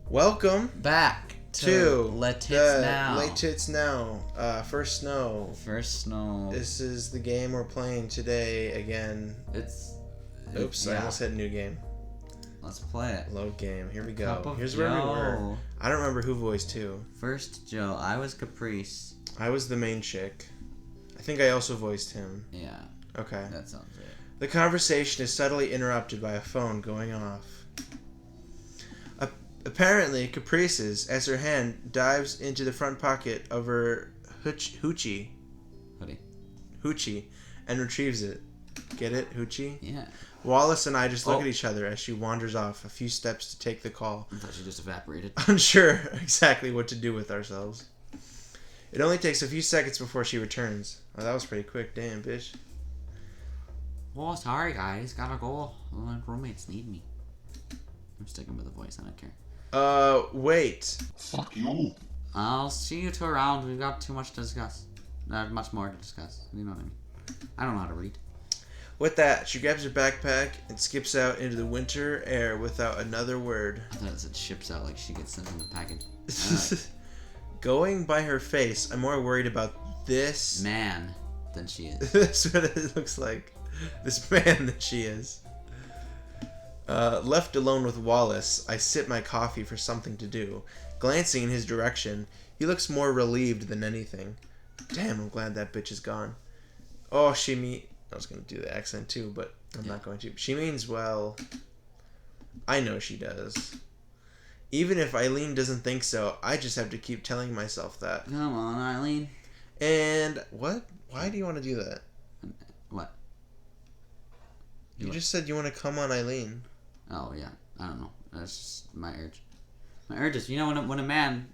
Welcome back to Let Tits Now. Late Tits Now. First Snow. First Snow. This is the game we're playing today again. Oops, I almost hit new game. Let's play it. Load game. Here we go. Here's Joe. where we were. I don't remember who voiced who. First Joe. I was Caprice. I was the main chick. I think I also voiced him. Yeah. Okay. That sounds right. The conversation is subtly interrupted by a phone going off. Apparently, Caprice's, as her hand dives into the front pocket of her hoochie, and retrieves it. Get it? Hoochie? Yeah. Wallace and I just look at each other as she wanders off a few steps to take the call. I thought she just evaporated. Unsure exactly what to do with ourselves. It only takes a few seconds before she returns. Oh, that was pretty quick. Damn, bitch. Well, sorry, guys. Gotta go. My roommates need me. I'm sticking with the voice. I don't care. Wait. Fuck you. I'll see you two around. We've got too much to discuss. Much more to discuss. You know what I mean. I don't know how to read. With that, she grabs her backpack and skips out into the winter air without another word. I thought it said ships out, like she gets sent in the package. Going by her face, I'm more worried about this man than she is. That's what it looks like. This man that she is. Left alone with Wallace, I sip my coffee for something to do. Glancing in his direction, he looks more relieved than anything. Damn, I'm glad that bitch is gone. Oh, I was going to do the accent too, but I'm not going to. She means well. I know she does. Even if Eileen doesn't think so, I just have to keep telling myself that. Come on, Eileen. And what? Why do you want to do that? What? You just said you want to come on Eileen. Oh, yeah. I don't know. That's just my urge. My urge is, when a man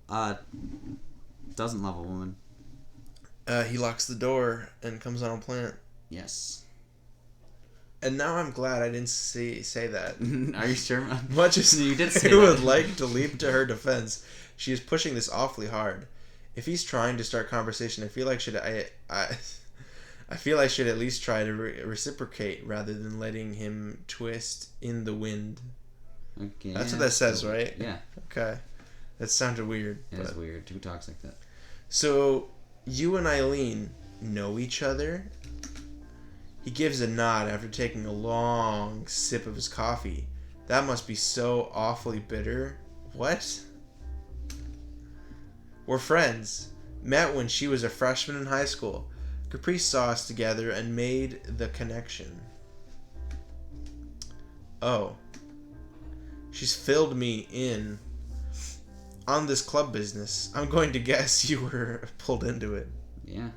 doesn't love a woman. He locks the door and comes on a plant. Yes. And now I'm glad I didn't say that. Are you sure? Much as you did say I would that. like to leap to her defense, she is pushing this awfully hard. If he's trying to start conversation, I feel like I feel I should at least try to reciprocate rather than letting him twist in the wind. Okay. That's what that says, right? Yeah. Okay. That sounded weird. It is weird. Who talks like that? So, you and Eileen know each other? He gives a nod after taking a long sip of his coffee. That must be so awfully bitter. What? We're friends. Met when she was a freshman in high school. Caprice saw us together and made the connection. Oh. She's filled me in on this club business. I'm going to guess you were pulled into it. Yeah.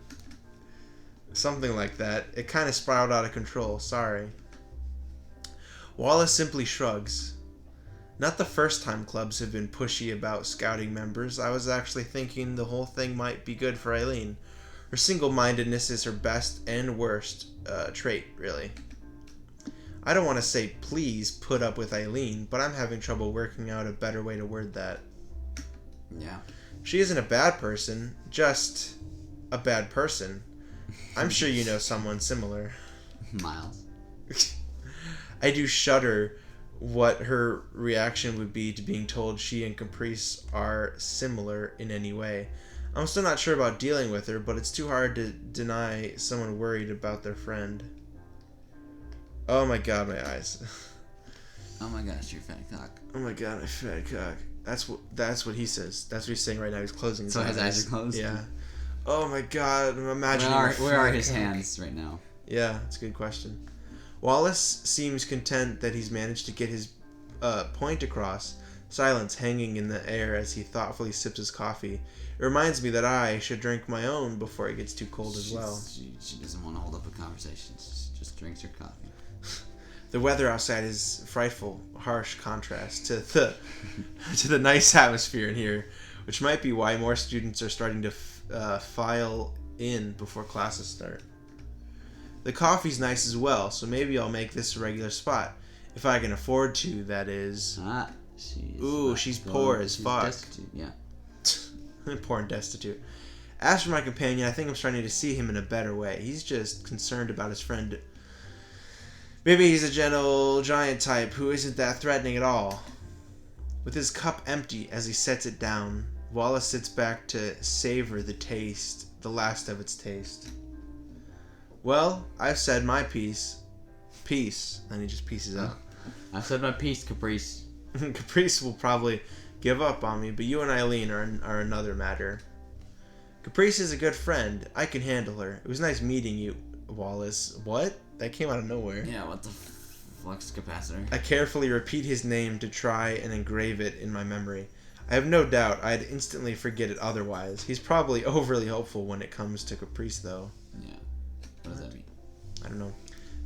Something like that. It kind of spiraled out of control. Sorry. Wallace simply shrugs. Not the first time clubs have been pushy about scouting members. I was actually thinking the whole thing might be good for Eileen. Her single-mindedness is her best and worst trait, really. I don't want to say please put up with Eileen, but I'm having trouble working out a better way to word that. Yeah. She isn't a bad person, just a bad person. I'm sure you know someone similar. Miles. I do shudder what her reaction would be to being told she and Caprice are similar in any way. I'm still not sure about dealing with her, but it's too hard to deny someone worried about their friend. Oh my god, my eyes. Oh my gosh, your fat cock. Oh my god, my fat cock. That's what he says. That's what he's saying right now. He's closing his So eyes. his eyes are closed? Yeah. Oh my god, I'm imagining Where are his hands right now? Yeah, that's a good question. Wallace seems content that he's managed to get his point across. Silence hanging in the air as he thoughtfully sips his coffee. It reminds me that I should drink my own before it gets too cold as well. She doesn't want to hold up a conversation. She just drinks her coffee. The weather outside is frightful, harsh contrast to the nice atmosphere in here, which might be why more students are starting to file in before classes start. The coffee's nice as well, so maybe I'll make this a regular spot. If I can afford to, that is. She's poor as fuck. Destitute, yeah. Poor and destitute. As for my companion, I think I'm starting to see him in a better way. He's just concerned about his friend. Maybe he's a gentle giant type who isn't that threatening at all. With his cup empty as he sets it down, Wallace sits back to savor the last of its taste. Well, I've said my piece. Peace. And he just pieces out. I've said my piece, Caprice. Caprice will probably give up on me, but you and Eileen are another matter. Caprice is a good friend. I can handle her. It was nice meeting you, Wallace. What? That came out of nowhere. Yeah, what the flux capacitor? I carefully repeat his name to try and engrave it in my memory. I have no doubt I'd instantly forget it otherwise. He's probably overly hopeful when it comes to Caprice, though. Yeah. What does that mean? I don't know.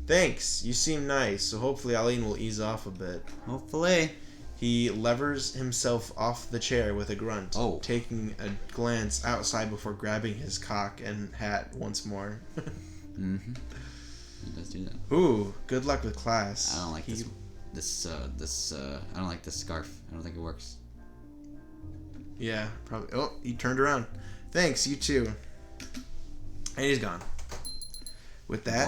Thanks. You seem nice, so hopefully Eileen will ease off a bit. Hopefully. He levers himself off the chair with a grunt, taking a glance outside before grabbing his cock and hat once more. Mm-hmm. He does do that. Ooh, good luck with class. I don't like this. I don't like this scarf. I don't think it works. Yeah, probably. Oh, he turned around. Thanks, you too. And he's gone. With that,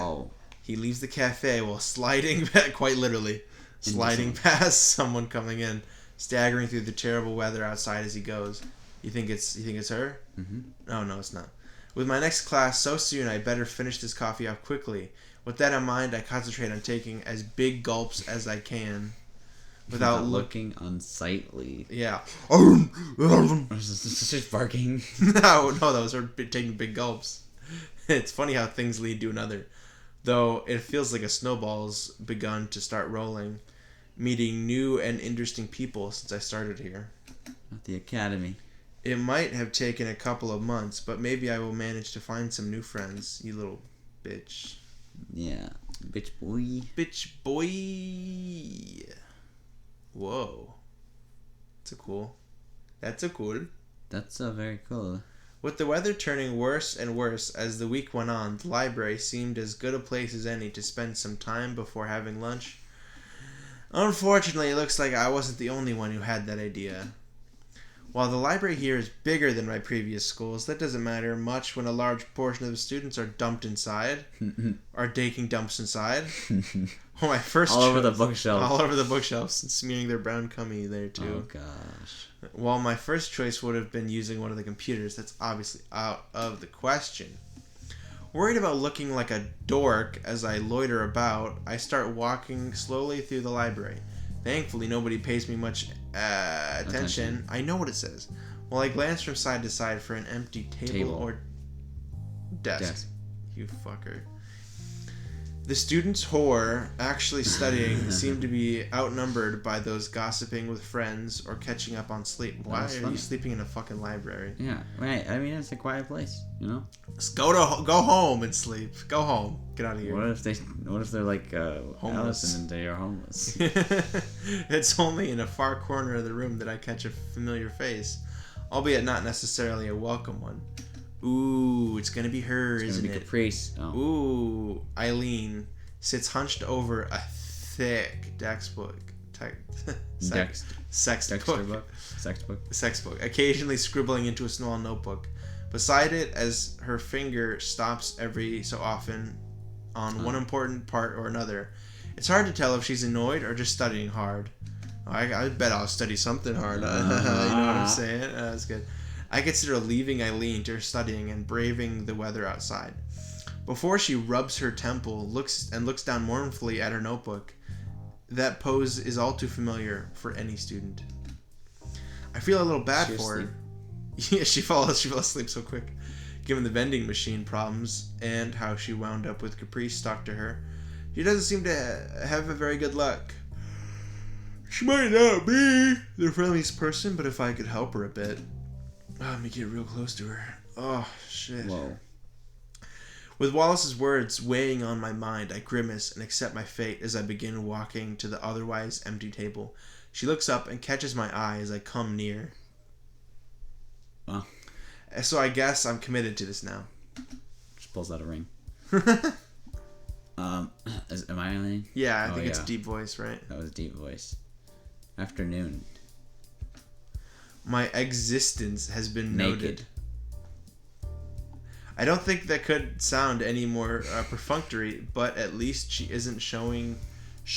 he leaves the cafe while sliding, quite literally, sliding past someone coming in, staggering through the terrible weather outside as he goes. You think it's her? Mm-hmm. Oh, no, it's not. With my next class so soon, I better finish this coffee off quickly. With that in mind, I concentrate on taking as big gulps as I can. Without looking unsightly. Yeah. Just barking. No, those are taking big gulps. It's funny how things lead to another. Though it feels like a snowball's begun to start rolling, meeting new and interesting people since I started here. At the academy. It might have taken a couple of months, but maybe I will manage to find some new friends, you little bitch. Yeah, bitch boy. Bitch boy. Whoa. That's very cool. With the weather turning worse and worse as the week went on, the library seemed as good a place as any to spend some time before having lunch. Unfortunately, it looks like I wasn't the only one who had that idea. While the library here is bigger than my previous schools, that doesn't matter much when a large portion of the students are dumped inside, are taking dumps inside. All over the bookshelves, and smearing their brown cummy there too. Oh gosh. While my first choice would have been using one of the computers, that's obviously out of the question. Worried about looking like a dork as I loiter about, I start walking slowly through the library. Thankfully, nobody pays me much attention. I know what it says. While I glance from side to side for an empty table. Or desk. You fucker. The students who are actually studying seem to be outnumbered by those gossiping with friends or catching up on sleep. Why are you sleeping in a fucking library? Yeah, right. I mean, it's a quiet place, you know? Just go home and sleep. Go home. Get out of here. What if they're like homeless and they are homeless? It's only in a far corner of the room that I catch a familiar face, albeit not necessarily a welcome one. Ooh, it's gonna be her, isn't it? Caprice. Oh. Ooh, Eileen sits hunched over a thick sex book, occasionally scribbling into a small notebook. Beside it, as her finger stops every so often on one important part or another. It's hard to tell if she's annoyed or just studying hard. I bet I'll study something hard. You know what I'm saying? That's good. I consider leaving Eileen to her studying and braving the weather outside. Before she rubs her temple, looks down mournfully at her notebook. That pose is all too familiar for any student. I feel a little bad for her. Yeah, she fell asleep so quick. Given the vending machine problems and how she wound up with Caprice stuck to her, she doesn't seem to have a very good luck. She might not be the friendliest person, but if I could help her a bit. Let me get real close to her. Oh, shit. Whoa. With Wallace's words weighing on my mind, I grimace and accept my fate as I begin walking to the otherwise empty table. She looks up and catches my eye as I come near. Wow. So I guess I'm committed to this now. She pulls out a ring. Am I Eileen? Yeah, I think it's a deep voice, right? That was a deep voice. Afternoon. My existence has been Naked. noted. I don't think that could sound any more perfunctory, but at least she isn't shooing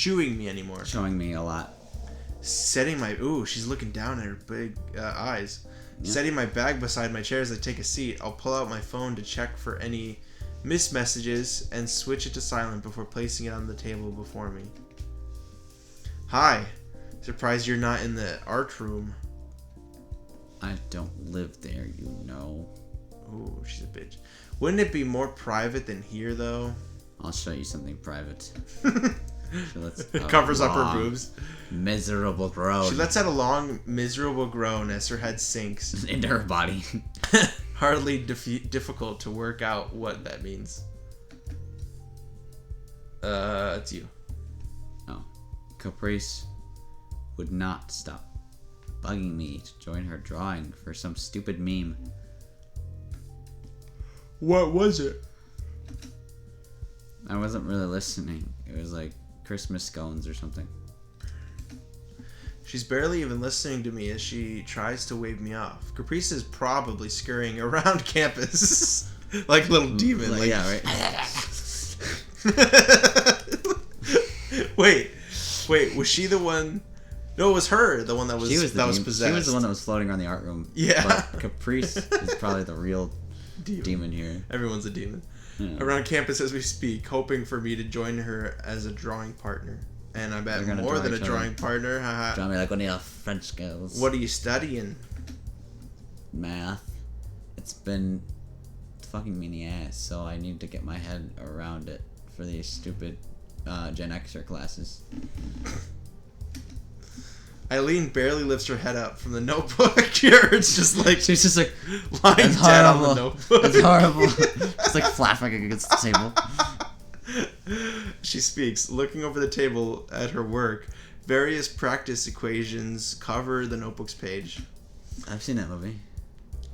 me anymore. Showing me a lot. She's looking down at her big eyes. Yeah. Setting my bag beside my chair as I take a seat, I'll pull out my phone to check for any missed messages and switch it to silent before placing it on the table before me. Hi. Surprised you're not in the art room. I don't live there, you know. Ooh, she's a bitch. Wouldn't it be more private than here, though? I'll show you something private. It covers up her boobs. Miserable groan. She lets out a long, miserable groan as her head sinks. Into her body. Hardly difficult to work out what that means. It's you. Oh. Caprice would not stop bugging me to join her drawing for some stupid meme. What was it? I wasn't really listening. It was like Christmas scones or something. She's barely even listening to me as she tries to wave me off. Caprice is probably scurrying around campus like a little demon. Like, yeah, right. Wait, was she the one? No, it was her, the one that was possessed. She was the one that was floating around the art room. Yeah. But Caprice is probably the real demon here. Everyone's a demon. Yeah. Around campus as we speak, hoping for me to join her as a drawing partner. And I bet more than a drawing partner. Haha. Draw me like one of your French girls. What are you studying? Math. It's been fucking me in the ass, so I need to get my head around it for these stupid Gen Xer classes. Eileen barely lifts her head up from the notebook. Here, it's just like she's just like lying dead on the notebook. It's horrible. It's like flapping against the table. She speaks, looking over the table at her work. Various practice equations cover the notebook's page. I've seen that movie.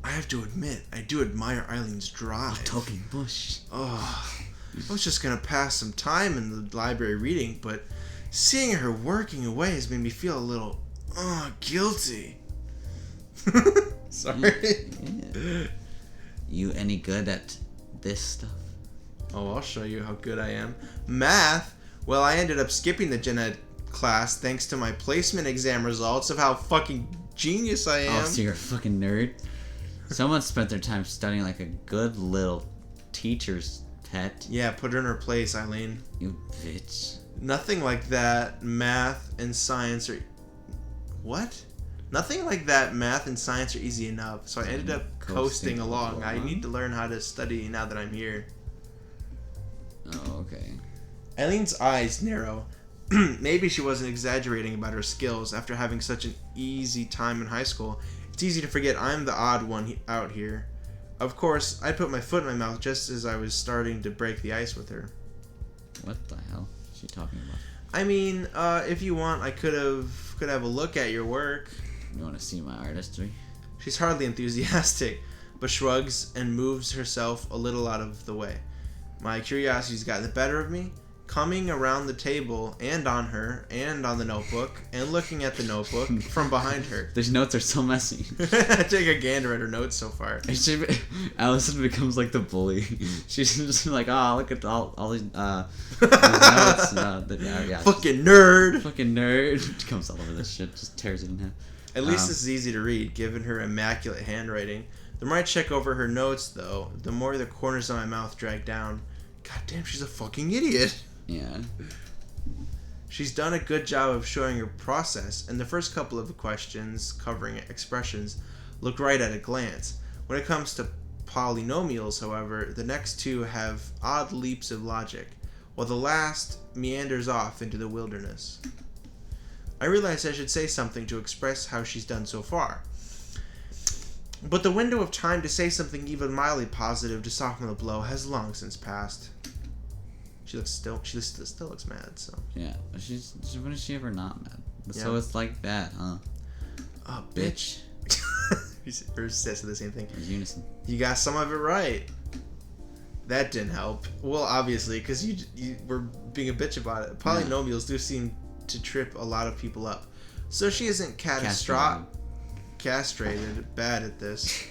I have to admit, I do admire Eileen's drive. Talking bush. Oh, I was just gonna pass some time in the library reading, but seeing her working away has made me feel a little guilty. Sorry. Yeah. You any good at this stuff? Oh, I'll show you how good I am. Math? Well, I ended up skipping the gen ed class thanks to my placement exam results of how fucking genius I am. Oh, so you're a fucking nerd? Someone spent their time studying like a good little teacher's pet. Yeah, put her in her place, Eileen. You bitch. Nothing like that math and science are... What? Nothing like that math and science are easy enough, so I ended up coasting along. I need to learn how to study now that I'm here. Oh, okay. Eileen's eyes narrow. Maybe she wasn't exaggerating about her skills. After having such an easy time in high school, it's easy to forget I'm the odd one out here. Of course, I put my foot in my mouth just as I was starting to break the ice with her. What the hell is she talking about? I mean, if you want, I could have a look at your work. You want to see my artistry? She's hardly enthusiastic, but shrugs and moves herself a little out of the way. My curiosity's got the better of me, coming around the table and on her and on the notebook and looking at the notebook from behind her. These notes are so messy. Take a gander at her notes so far. Allison becomes like the bully. She's just like, oh, look at all these notes. Yeah, fucking nerd. Fucking nerd. She comes all over this shit, just tears it in half. At least this is easy to read, given her immaculate handwriting. The more I check over her notes, though, the more the corners of my mouth drag down. God damn, she's a fucking idiot. Yeah. She's done a good job of showing her process, and the first couple of questions, covering expressions, look right at a glance. When it comes to polynomials, however, the next two have odd leaps of logic, while the last meanders off into the wilderness. I realize I should say something to express how she's done so far. But the window of time to say something even mildly positive to soften the blow has long since passed. She still looks mad, so. Yeah, when is she ever not mad? Yeah. So it's like that, huh? Oh, bitch. Her sis said the same thing. There's unison. You got some of it right. That didn't help. Well, obviously, because you were being a bitch about it. Polynomials do seem to trip a lot of people up. So she isn't castrated bad at this.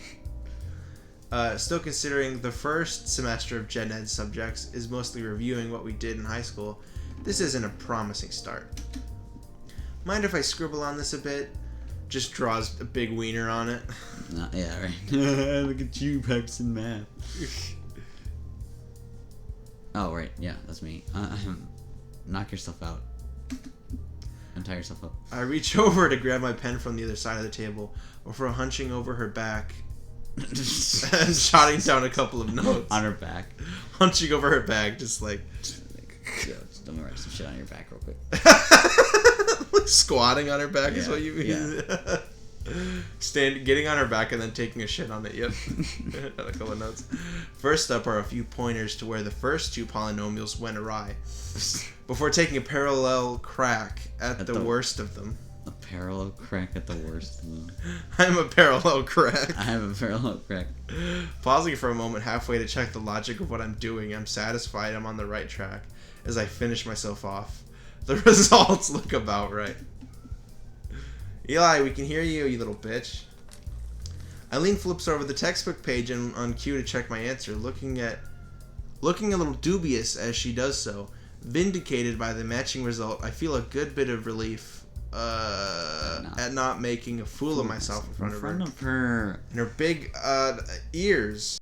Still considering the first semester of Gen Ed subjects is mostly reviewing what we did in high school, this isn't a promising start. Mind if I scribble on this a bit? Just draws a big wiener on it. Yeah, right. Look at you practicing math. Oh, right. Yeah, that's me. Knock yourself out. Untie yourself up. I reach over to grab my pen from the other side of the table before hunching over her back and jotting down a couple of notes. On her back. Hunching over her back, just like... Yo, just let me write some shit on your back real quick. Like squatting on her back is what you mean? Yeah. Getting on her back and then taking a shit on it. Yep. A couple of notes. First up are a few pointers to where the first two polynomials went awry, before taking a parallel crack at the worst of them. A parallel crack at the worst of them. I'm a parallel crack. I have a parallel crack. Pausing for a moment halfway to check the logic of what I'm doing, I'm satisfied I'm on the right track as I finish myself off. The results look about right. Eli, we can hear you, you little bitch. Eileen flips over the textbook page and on cue to check my answer, looking a little dubious as she does so. Vindicated by the matching result, I feel a good bit of relief at not making a fool of myself in front of her. And her And her big ears.